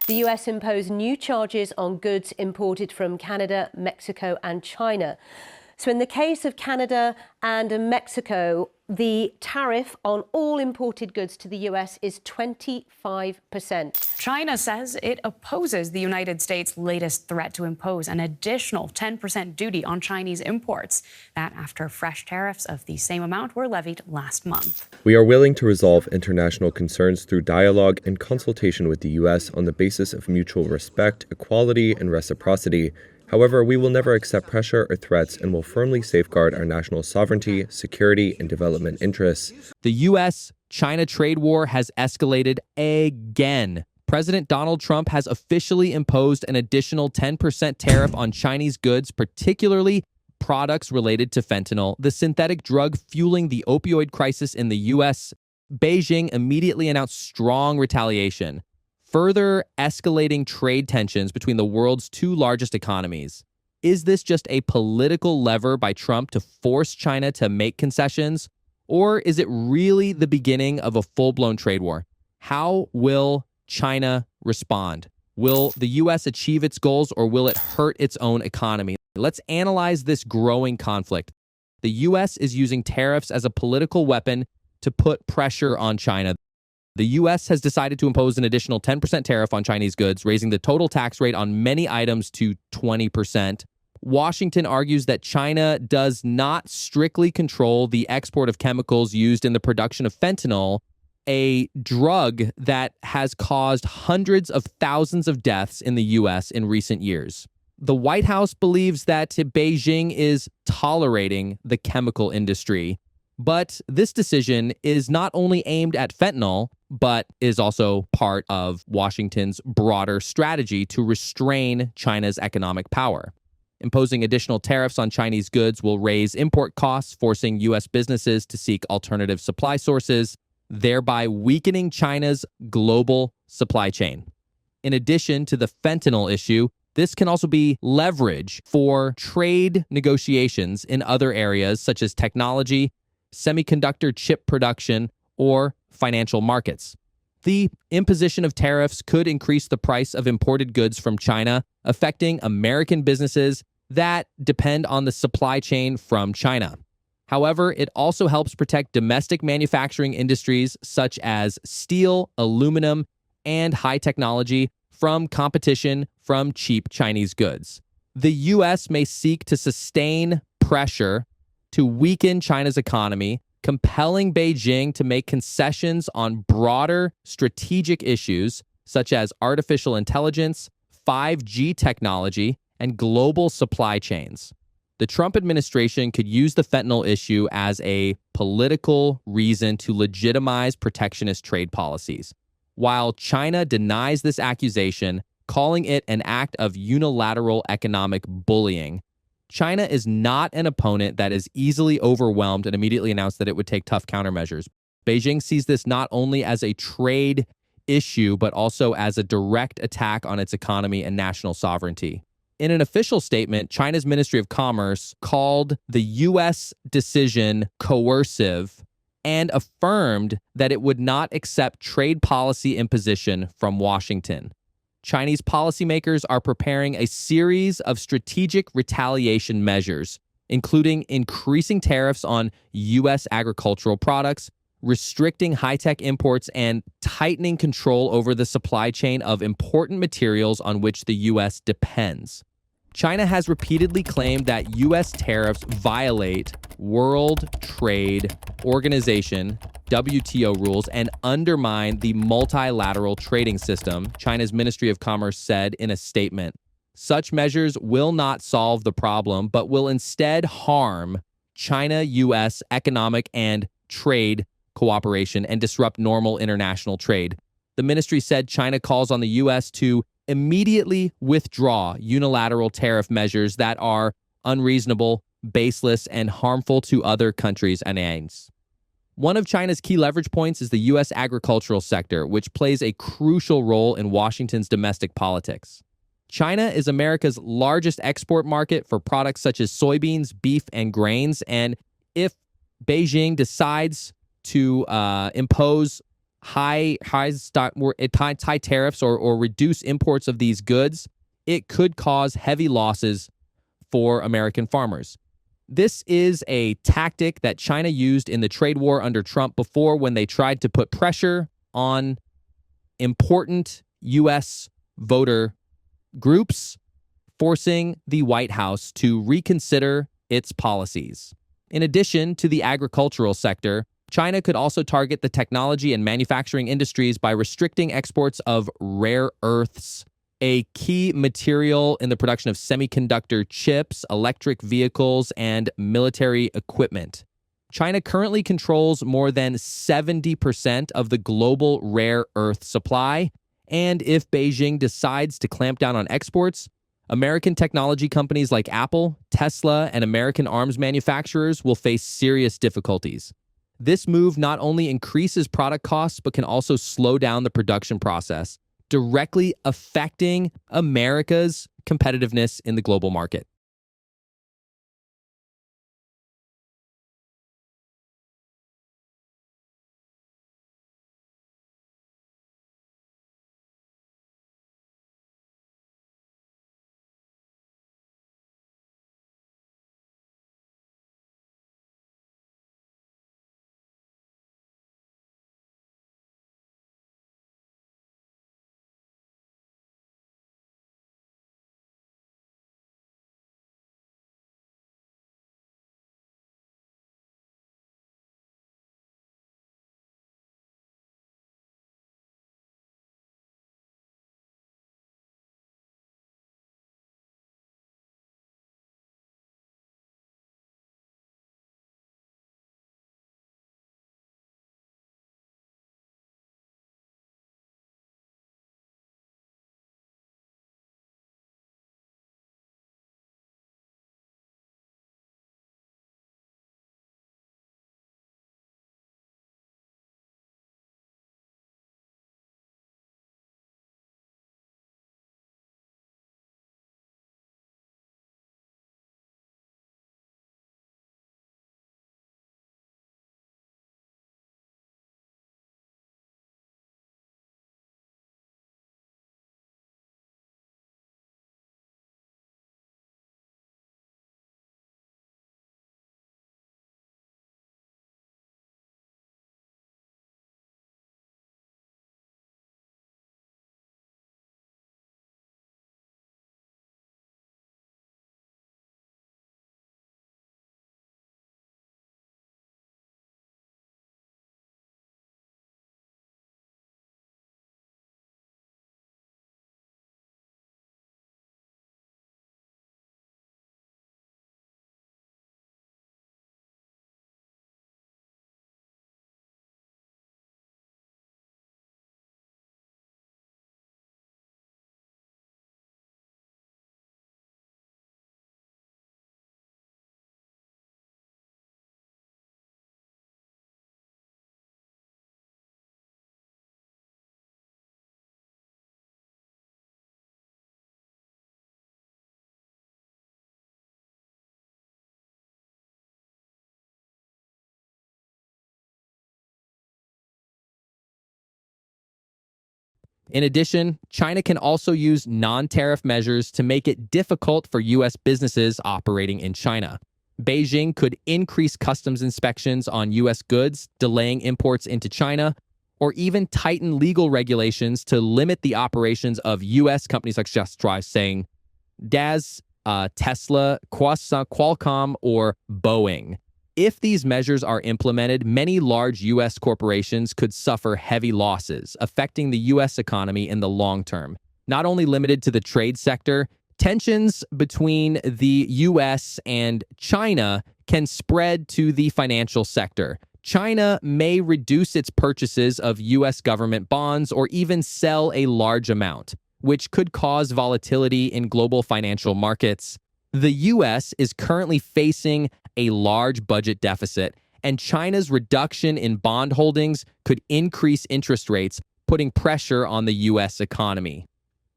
The US imposed new charges on goods imported from Canada, Mexico and China. So in the case of Canada and Mexico, the tariff on all imported goods to the US is 25%. China says it opposes the United States' latest threat to impose an additional 10% duty on Chinese imports. That after fresh tariffs of the same amount were levied last month. We are willing to resolve international concerns through dialogue and consultation with the U.S. on the basis of mutual respect, equality, and reciprocity. However, we will never accept pressure or threats and will firmly safeguard our national sovereignty, security, and development interests. The U.S.-China trade war has escalated again. President Donald Trump has officially imposed an additional 10% tariff on Chinese goods, particularly products related to fentanyl, the synthetic drug fueling the opioid crisis in the U.S. Beijing immediately announced strong retaliation, further escalating trade tensions between the world's two largest economies. Is this just a political lever by Trump to force China to make concessions? Or is it really the beginning of a full-blown trade war? How will China respond? Will the U.S. achieve its goals, or will it hurt its own economy? Let's analyze this growing conflict. The U.S. is using tariffs as a political weapon to put pressure on China. The U.S. has decided to impose an additional 10% tariff on Chinese goods, raising the total tax rate on many items to 20%. Washington argues that China does not strictly control the export of chemicals used in the production of fentanyl, a drug that has caused hundreds of thousands of deaths in the U.S. in recent years. The White House believes that Beijing is tolerating the chemical industry. But this decision is not only aimed at fentanyl, but is also part of Washington's broader strategy to restrain China's economic power. Imposing additional tariffs on Chinese goods will raise import costs, forcing U.S. businesses to seek alternative supply sources, thereby weakening China's global supply chain. In addition to the fentanyl issue, this can also be leverage for trade negotiations in other areas such as technology, semiconductor chip production, or financial markets. The imposition of tariffs could increase the price of imported goods from China, affecting American businesses that depend on the supply chain from China. However, it also helps protect domestic manufacturing industries such as steel, aluminum, and high technology from competition from cheap Chinese goods. The U.S. may seek to sustain pressure to weaken China's economy, compelling Beijing to make concessions on broader strategic issues such as artificial intelligence, 5G technology, and global supply chains. The Trump administration could use the fentanyl issue as a political reason to legitimize protectionist trade policies. While China denies this accusation, calling it an act of unilateral economic bullying, China is not an opponent that is easily overwhelmed and immediately announced that it would take tough countermeasures. Beijing sees this not only as a trade issue, but also as a direct attack on its economy and national sovereignty. In an official statement, China's Ministry of Commerce called the U.S. decision coercive and affirmed that it would not accept trade policy imposition from Washington. Chinese policymakers are preparing a series of strategic retaliation measures, including increasing tariffs on U.S. agricultural products, restricting high-tech imports, and tightening control over the supply chain of important materials on which the U.S. depends. China has repeatedly claimed that U.S. tariffs violate World Trade Organization, WTO rules, and undermine the multilateral trading system, China's Ministry of Commerce said in a statement. Such measures will not solve the problem, but will instead harm China-U.S. economic and trade cooperation and disrupt normal international trade. The ministry said China calls on the U.S. to immediately withdraw unilateral tariff measures that are unreasonable, baseless, and harmful to other countries and aims. One of China's key leverage points is the U.S. agricultural sector, which plays a crucial role in Washington's domestic politics. China is America's largest export market for products such as soybeans, beef, and grains, and if Beijing decides to impose high tariffs or reduce imports of these goods, it could cause heavy losses for American farmers. This is a tactic that China used in the trade war under Trump before, when they tried to put pressure on important U.S. voter groups, forcing the White House to reconsider its policies. In addition to the agricultural sector, China could also target the technology and manufacturing industries by restricting exports of rare earths, a key material in the production of semiconductor chips, electric vehicles, and military equipment. China currently controls more than 70% of the global rare earth supply, and if Beijing decides to clamp down on exports, American technology companies like Apple, Tesla, and American arms manufacturers will face serious difficulties. This move not only increases product costs, but can also slow down the production process, directly affecting America's competitiveness in the global market. In addition, China can also use non-tariff measures to make it difficult for U.S. businesses operating in China. Beijing could increase customs inspections on U.S. goods, delaying imports into China, or even tighten legal regulations to limit the operations of U.S. companies like Just Drive, saying DAS, Tesla, Qualcomm, or Boeing. If these measures are implemented, many large U.S. corporations could suffer heavy losses, affecting the U.S. economy in the long term. Not only limited to the trade sector, tensions between the U.S. and China can spread to the financial sector. China may reduce its purchases of U.S. government bonds or even sell a large amount, which could cause volatility in global financial markets. The U.S. is currently facing a large budget deficit, and China's reduction in bond holdings could increase interest rates, putting pressure on the U.S. economy.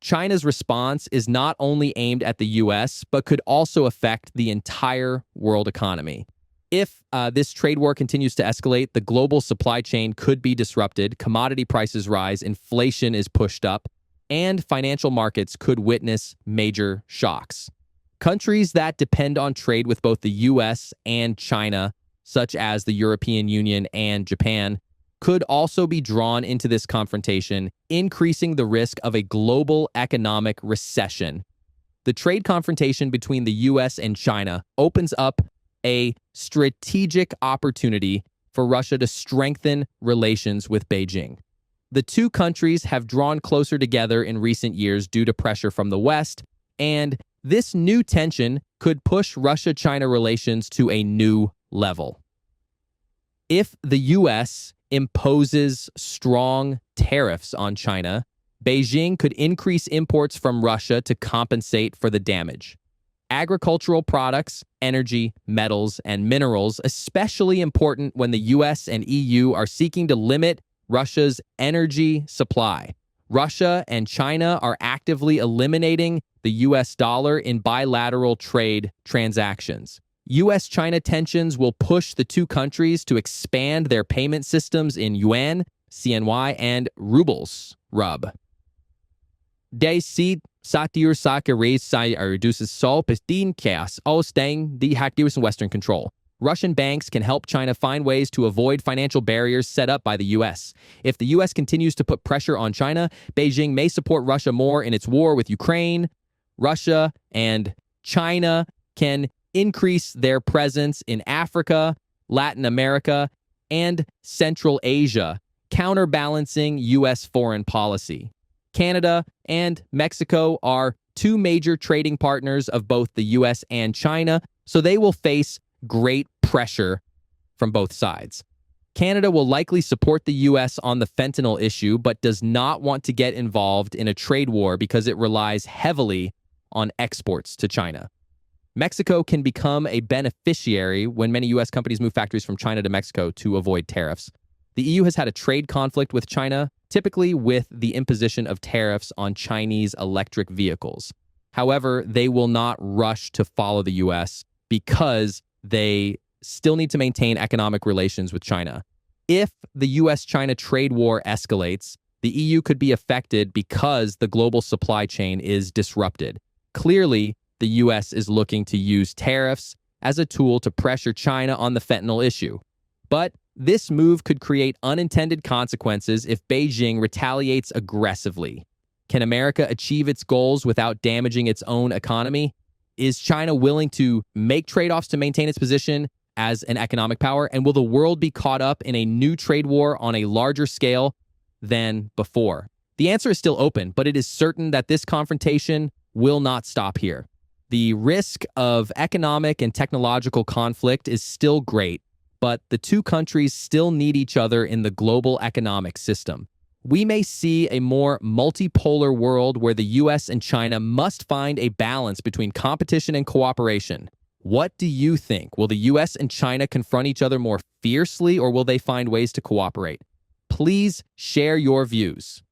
China's response is not only aimed at the U.S., but could also affect the entire world economy. If this trade war continues to escalate, the global supply chain could be disrupted, commodity prices rise, inflation is pushed up, and financial markets could witness major shocks. Countries that depend on trade with both the U.S. and China, such as the European Union and Japan, could also be drawn into this confrontation, increasing the risk of a global economic recession. The trade confrontation between the U.S. and China opens up a strategic opportunity for Russia to strengthen relations with Beijing. The two countries have drawn closer together in recent years due to pressure from the West, and this new tension could push Russia-China relations to a new level. If the U.S. imposes strong tariffs on China, Beijing could increase imports from Russia to compensate for the damage. Agricultural products, energy, metals, and minerals, especially important when the U.S. and EU are seeking to limit Russia's energy supply. Russia and China are actively eliminating the U.S. dollar in bilateral trade transactions. U.S.-China tensions will push the two countries to expand their payment systems in yuan, CNY, and rubles, rub. De sit satir sake raise sai reduces sol pestin chaos all staying the hackers in Western control. Russian banks can help China find ways to avoid financial barriers set up by the U.S. If the U.S. continues to put pressure on China, Beijing may support Russia more in its war with Ukraine. Russia and China can increase their presence in Africa, Latin America, and Central Asia, counterbalancing U.S. foreign policy. Canada and Mexico are two major trading partners of both the U.S. and China, so they will face great pressure from both sides. Canada will likely support the U.S. on the fentanyl issue, but does not want to get involved in a trade war because it relies heavily on exports to China. Mexico can become a beneficiary when many U.S. companies move factories from China to Mexico to avoid tariffs. The EU has had a trade conflict with China, typically with the imposition of tariffs on Chinese electric vehicles. However, they will not rush to follow the U.S. because they still need to maintain economic relations with China. If the U.S.-China trade war escalates, the EU could be affected because the global supply chain is disrupted. Clearly, the U.S. is looking to use tariffs as a tool to pressure China on the fentanyl issue. But this move could create unintended consequences if Beijing retaliates aggressively. Can America achieve its goals without damaging its own economy? Is China willing to make trade-offs to maintain its position as an economic power? And will the world be caught up in a new trade war on a larger scale than before? The answer is still open, but it is certain that this confrontation will not stop here. The risk of economic and technological conflict is still great, but the two countries still need each other in the global economic system. We may see a more multipolar world where the U.S. and China must find a balance between competition and cooperation. What do you think? Will the U.S. and China confront each other more fiercely, or will they find ways to cooperate? Please share your views.